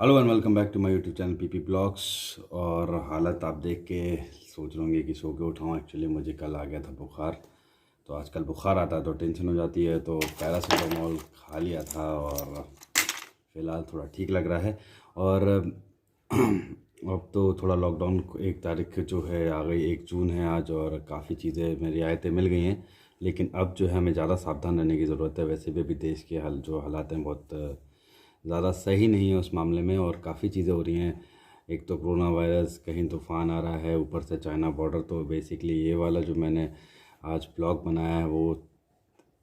Hello and welcome back to my YouTube channel PP blogs. और हालत आप देख के सोच रहे होंगे कि सो के उठाऊँ। एक्चुअली मुझे कल आ गया था बुखार, तो आजकल बुखार आता है तो टेंशन हो जाती है, तो पैरासीटामोल खा लिया था और फ़िलहाल थोड़ा ठीक लग रहा है। और अब तो थोड़ा लॉकडाउन 1 तारीख जो है आ गई, 1 जून है आज, और काफ़ी चीज़ें में रियायतें मिल गई हैं। लेकिन अब जो है हमें ज़्यादा सावधान रहने की ज़रूरत है। वैसे भी अभी देश के हालात हैं बहुत ज़्यादा सही नहीं है उस मामले में, और काफ़ी चीज़ें हो रही हैं। एक तो कोरोना वायरस, कहीं तूफ़ान आ रहा है, ऊपर से चाइना बॉर्डर। तो बेसिकली ये वाला जो मैंने आज ब्लॉग बनाया है वो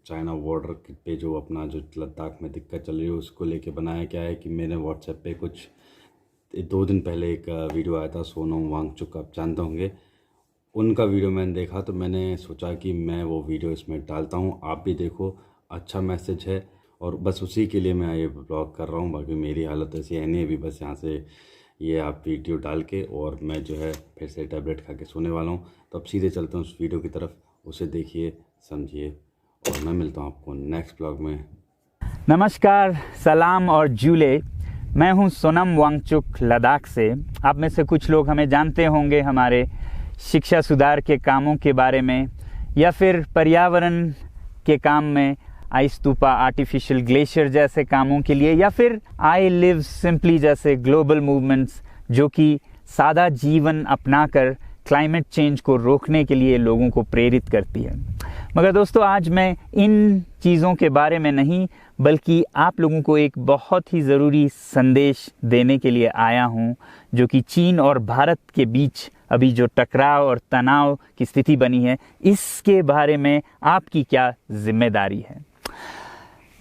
चाइना बॉर्डर पे जो अपना जो लद्दाख में दिक्कत चल रही है उसको लेके बनाया। क्या है कि मैंने व्हाट्सएप पे कुछ 2 दिन पहले एक वीडियो आया था, सोनम वांगचुक, आप जानते होंगे, उनका वीडियो मैंने देखा, तो मैंने सोचा कि मैं वो वीडियो इसमें डालता हूँ, आप भी देखो। अच्छा मैसेज है और बस उसी के लिए मैं ये ब्लॉग कर रहा हूँ। बाकी मेरी हालत ऐसी है नहीं अभी, बस यहाँ से ये आप वीडियो डाल के और मैं जो है फिर से टैबलेट खा के सोने वाला हूँ। तो अब सीधे चलते हैं उस वीडियो की तरफ, उसे देखिए, समझिए, और मैं मिलता हूँ आपको नेक्स्ट ब्लॉग में। नमस्कार, सलाम और जूले। मैं हूं सोनम वांगचुक लद्दाख से। आप में से कुछ लोग हमें जानते होंगे हमारे शिक्षा सुधार के कामों के बारे में, या फिर पर्यावरण के काम में, आई स्तूपा, आर्टिफिशियल ग्लेशियर जैसे कामों के लिए, या फिर आई लिव सिंपली जैसे ग्लोबल मूवमेंट्स जो कि सादा जीवन अपनाकर क्लाइमेट चेंज को रोकने के लिए लोगों को प्रेरित करती है। मगर दोस्तों, आज मैं इन चीज़ों के बारे में नहीं, बल्कि आप लोगों को एक बहुत ही ज़रूरी संदेश देने के लिए आया हूं, जो कि चीन और भारत के बीच अभी जो टकराव और तनाव की स्थिति बनी है, इसके बारे में आपकी क्या जिम्मेदारी है।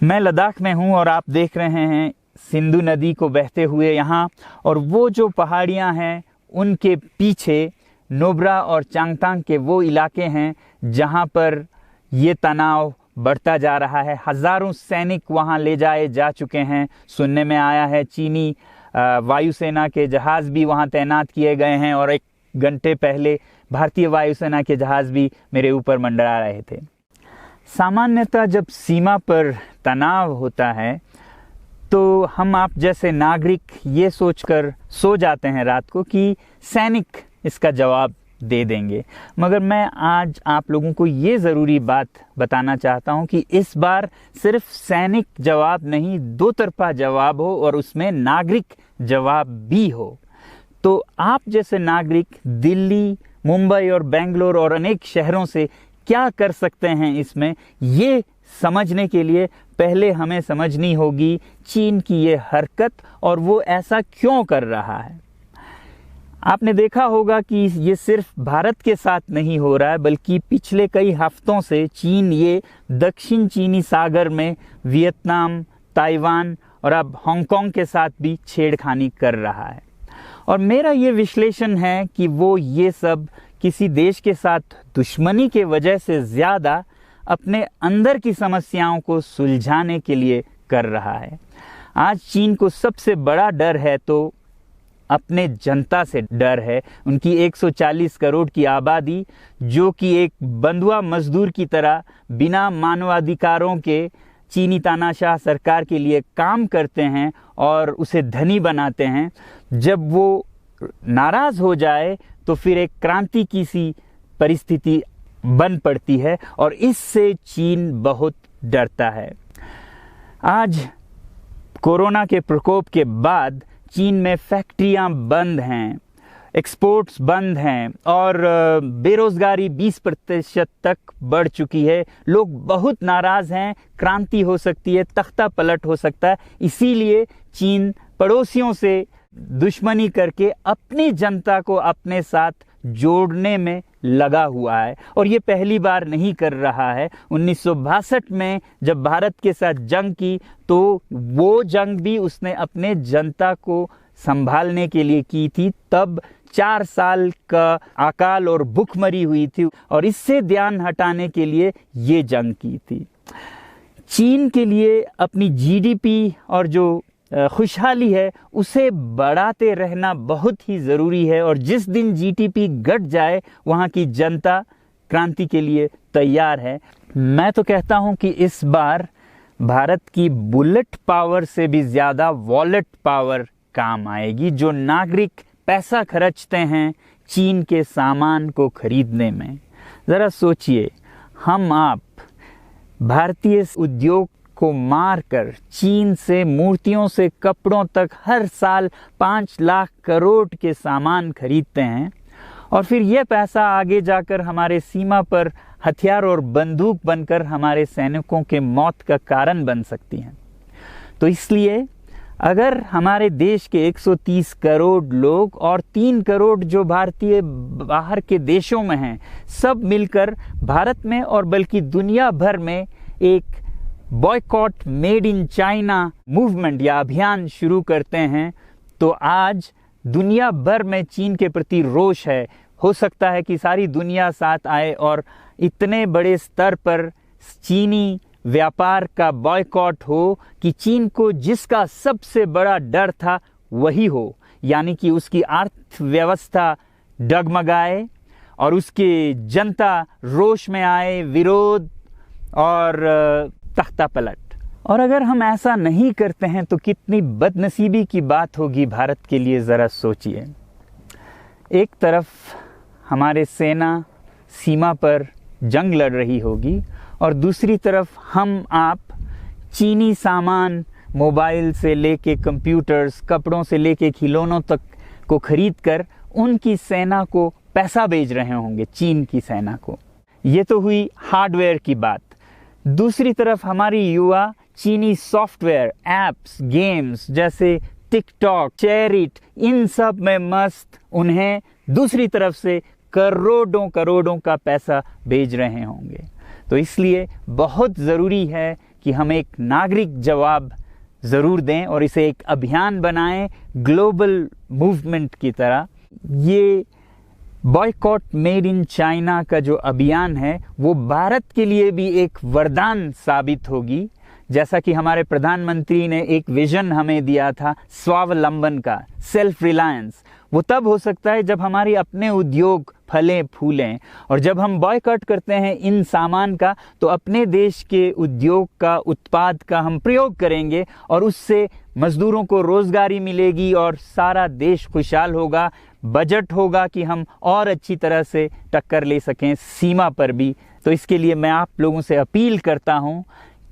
मैं लद्दाख में हूं और आप देख रहे हैं सिंधु नदी को बहते हुए यहाँ, और वो जो पहाड़ियाँ हैं उनके पीछे नुब्रा और चांगतांग के वो इलाके हैं जहाँ पर ये तनाव बढ़ता जा रहा है। हज़ारों सैनिक वहाँ ले जाए जा चुके हैं। सुनने में आया है चीनी वायुसेना के जहाज़ भी वहाँ तैनात किए गए हैं, और 1 घंटे पहले भारतीय वायुसेना के जहाज़ भी मेरे ऊपर मंडरा रहे थे। सामान्यतः जब सीमा पर तनाव होता है तो हम आप जैसे नागरिक ये सोचकर सो जाते हैं रात को कि सैनिक इसका जवाब दे देंगे। मगर मैं आज आप लोगों को ये ज़रूरी बात बताना चाहता हूँ कि इस बार सिर्फ सैनिक जवाब नहीं, दो तरफा जवाब हो, और उसमें नागरिक जवाब भी हो। तो आप जैसे नागरिक दिल्ली, मुंबई और बेंगलोर और अनेक शहरों से क्या कर सकते हैं इसमें, ये समझने के लिए पहले हमें समझनी होगी चीन की ये हरकत और वो ऐसा क्यों कर रहा है। आपने देखा होगा कि ये सिर्फ भारत के साथ नहीं हो रहा है, बल्कि पिछले कई हफ्तों से चीन ये दक्षिण चीनी सागर में वियतनाम, ताइवान और अब हांगकांग के साथ भी छेड़खानी कर रहा है। और मेरा ये विश्लेषण है कि वो ये सब किसी देश के साथ दुश्मनी के वजह से ज़्यादा अपने अंदर की समस्याओं को सुलझाने के लिए कर रहा है। आज चीन को सबसे बड़ा डर है तो अपने जनता से डर है। उनकी 140 करोड़ की आबादी, जो कि एक बंधुआ मजदूर की तरह बिना मानवाधिकारों के चीनी तानाशाह सरकार के लिए काम करते हैं और उसे धनी बनाते हैं। जब वो नाराज़ हो जाए तो फिर एक क्रांति की सी परिस्थिति बन पड़ती है, और इससे चीन बहुत डरता है। आज कोरोना के प्रकोप के बाद चीन में फैक्ट्रियां बंद हैं, एक्सपोर्ट्स बंद हैं, और बेरोज़गारी 20% तक बढ़ चुकी है। लोग बहुत नाराज़ हैं, क्रांति हो सकती है, तख्ता पलट हो सकता है। इसीलिए चीन पड़ोसियों से दुश्मनी करके अपनी जनता को अपने साथ जोड़ने में लगा हुआ है, और ये पहली बार नहीं कर रहा है। 1962 में जब भारत के साथ जंग की तो वो जंग भी उसने अपने जनता को संभालने के लिए की थी। तब 4 साल का अकाल और भूखमरी हुई थी, और इससे ध्यान हटाने के लिए ये जंग की थी। चीन के लिए अपनी जीडीपी और जो खुशहाली है उसे बढ़ाते रहना बहुत ही ज़रूरी है, और जिस दिन जीडीपी घट जाए वहाँ की जनता क्रांति के लिए तैयार है। मैं तो कहता हूँ कि इस बार भारत की बुलेट पावर से भी ज़्यादा वॉलेट पावर काम आएगी, जो नागरिक पैसा खर्चते हैं चीन के सामान को खरीदने में। ज़रा सोचिए, हम आप भारतीय उद्योग को मारकर चीन से मूर्तियों से कपड़ों तक हर साल 5 लाख करोड़ के सामान खरीदते हैं, और फिर यह पैसा आगे जाकर हमारे सीमा पर हथियार और बंदूक बनकर हमारे सैनिकों के मौत का कारण बन सकती हैं। तो इसलिए अगर हमारे देश के 130 करोड़ लोग और 3 करोड़ जो भारतीय बाहर के देशों में हैं, सब मिलकर भारत में और बल्कि दुनिया भर में एक boycott made in China movement या अभियान शुरू करते हैं, तो आज दुनिया भर में चीन के प्रति रोष है। हो सकता है कि सारी दुनिया साथ आए और इतने बड़े स्तर पर चीनी व्यापार का बॉयकॉट हो कि चीन को जिसका सबसे बड़ा डर था वही हो, यानी कि उसकी अर्थव्यवस्था डगमगाए और उसकी जनता रोष में आए, विरोध और तख्ता पलट। और अगर हम ऐसा नहीं करते हैं तो कितनी बदनसीबी की बात होगी भारत के लिए। ज़रा सोचिए, एक तरफ हमारे सेना सीमा पर जंग लड़ रही होगी और दूसरी तरफ हम आप चीनी सामान, मोबाइल से लेके कंप्यूटर्स, कपड़ों से लेके खिलौनों तक को खरीद कर उनकी सेना को पैसा भेज रहे होंगे, चीन की सेना को। ये तो हुई हार्डवेयर की बात। दूसरी तरफ हमारी युवा चीनी सॉफ्टवेयर, एप्स, गेम्स जैसे टिकटॉक, शेयरिट, इन सब में मस्त, उन्हें दूसरी तरफ से करोड़ों करोड़ों का पैसा भेज रहे होंगे। तो इसलिए बहुत ज़रूरी है कि हम एक नागरिक जवाब ज़रूर दें और इसे एक अभियान बनाएं, ग्लोबल मूवमेंट की तरह। ये बॉयकॉट मेड इन चाइना का जो अभियान है वो भारत के लिए भी एक वरदान साबित होगी। जैसा कि हमारे प्रधानमंत्री ने एक विजन हमें दिया था स्वावलंबन का, सेल्फ रिलायंस, वो तब हो सकता है जब हमारे अपने उद्योग फलें फूलें। और जब हम बॉयकॉट करते हैं इन सामान का, तो अपने देश के उद्योग का, उत्पाद का हम प्रयोग करेंगे और उससे मजदूरों को रोजगारी मिलेगी और सारा देश खुशहाल होगा। बजट होगा कि हम और अच्छी तरह से टक्कर ले सकें सीमा पर भी। तो इसके लिए मैं आप लोगों से अपील करता हूं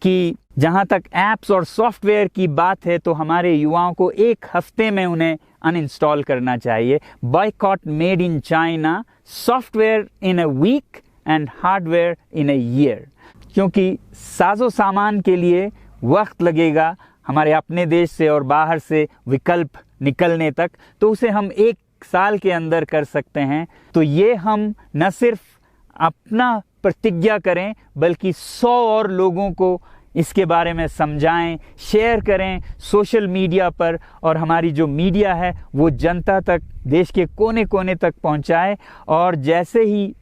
कि जहां तक ऐप्स और सॉफ्टवेयर की बात है, तो हमारे युवाओं को 1 हफ्ते में उन्हें अनइंस्टॉल करना चाहिए। Boycott made in China, software in a week and hardware in a year. क्योंकि साजो सामान के लिए वक्त लगेगा हमारे अपने देश से और बाहर से विकल्प निकलने तक, तो उसे हम 1 साल के अंदर कर सकते हैं। तो ये हम न सिर्फ अपना प्रतिज्ञा करें, बल्कि 100 और लोगों को इसके बारे में समझाएं, शेयर करें सोशल मीडिया पर, और हमारी जो मीडिया है वो जनता तक, देश के कोने कोने तक पहुंचाए। और जैसे ही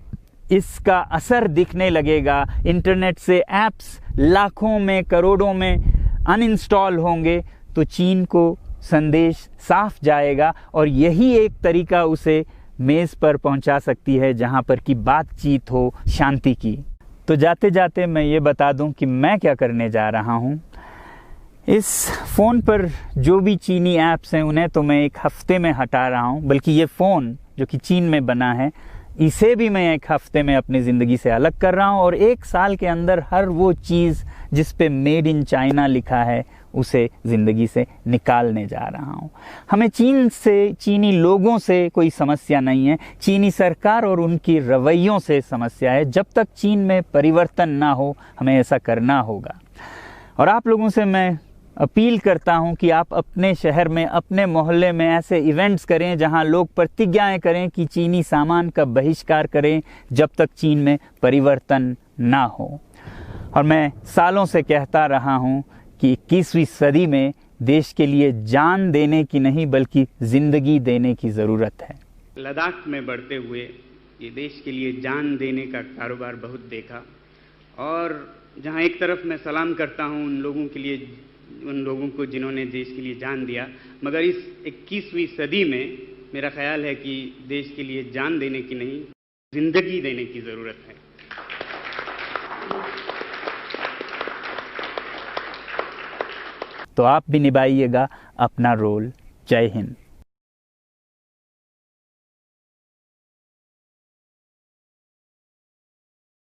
इसका असर दिखने लगेगा, इंटरनेट से ऐप्स लाखों में, करोड़ों में अनइंस्टॉल होंगे, तो चीन को संदेश साफ जाएगा और यही एक तरीका उसे मेज़ पर पहुंचा सकती है जहां पर कि बातचीत हो शांति की। तो जाते जाते मैं ये बता दूं कि मैं क्या करने जा रहा हूं। इस फ़ोन पर जो भी चीनी ऐप्स हैं उन्हें तो मैं 1 हफ्ते में हटा रहा हूं, बल्कि ये फ़ोन जो कि चीन में बना है, इसे भी मैं 1 हफ्ते में अपनी ज़िंदगी से अलग कर रहा हूं। और 1 साल के अंदर हर वो चीज़ जिस पे मेड इन चाइना लिखा है उसे ज़िंदगी से निकालने जा रहा हूं। हमें चीन से, चीनी लोगों से कोई समस्या नहीं है, चीनी सरकार और उनकी रवैयों से समस्या है। जब तक चीन में परिवर्तन ना हो, हमें ऐसा करना होगा। और आप लोगों से मैं अपील करता हूं कि आप अपने शहर में, अपने मोहल्ले में ऐसे इवेंट्स करें जहां लोग प्रतिज्ञाएं करें कि चीनी सामान का बहिष्कार करें जब तक चीन में परिवर्तन ना हो। और मैं सालों से कहता रहा हूं कि 21वीं सदी में देश के लिए जान देने की नहीं, बल्कि ज़िंदगी देने की ज़रूरत है। लद्दाख में बढ़ते हुए ये देश के लिए जान देने का कारोबार बहुत देखा, और जहां एक तरफ मैं सलाम करता हूं उन लोगों के लिए, उन लोगों को जिन्होंने देश के लिए जान दिया, मगर इस 21वीं सदी में मेरा ख्याल है कि देश के लिए जान देने की नहीं, ज़िंदगी देने की ज़रूरत है। तो आप भी निभाइएगा अपना रोल जय हिंद।